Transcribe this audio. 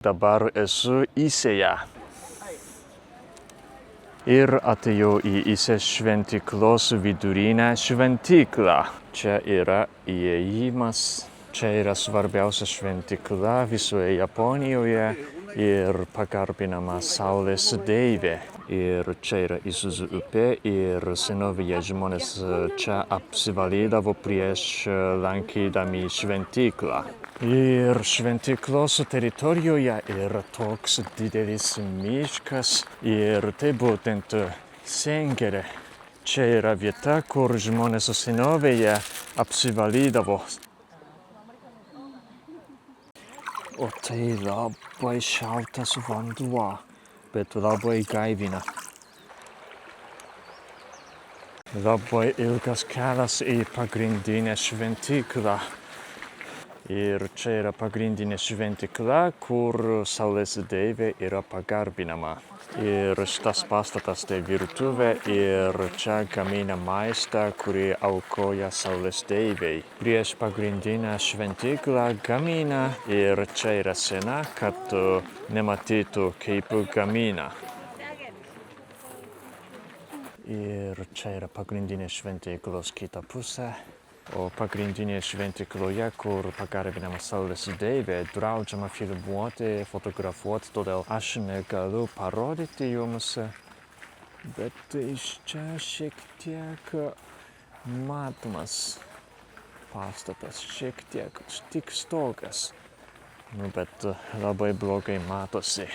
Dabar esu Įsėje. Ir atėjau į Įsės šventyklos vidurinę šventyklą. Čia yra įėjimas. Čia yra svarbiausia šventykla visoje Japonijoje ir pagarbinama Saulės deivė. Ir čia yra Isuzu upė ir senovėje žmonės čia apsivalydavo prieš lankydami šventyklą. Ir šventyklos teritorijoje yra toks didelis miškas ir tai būtent Sengirė. Čia yra vieta, kur žmonės senovėje apsivalydavo. O tai labai šaltas vanduo, bet labai gaivina. Labai ilgas kelias į pagrindinę šventyklą. Ir čia yra pagrindinė šventykla, kur Saulės deivė yra pagarbinama. Ir šitas pastatas tai virtuvė ir čia gamina maistą, kurį aukoja Saulės deivei. Prieš pagrindinę šventyklą gamina ir čia yra sena, kad nematytų kaip gamina. Ir čia yra pagrindinė šventyklos kita pusė. O pagrindinėje šventykloje, kur pagarbinama Saulės deivė, draudžiama filmuoti, fotografuoti, todėl aš negaliu parodyti jums. Bet iš čia šiek tiek matomas pastatas, šiek tiek tik stogas. Bet labai blogai matosi.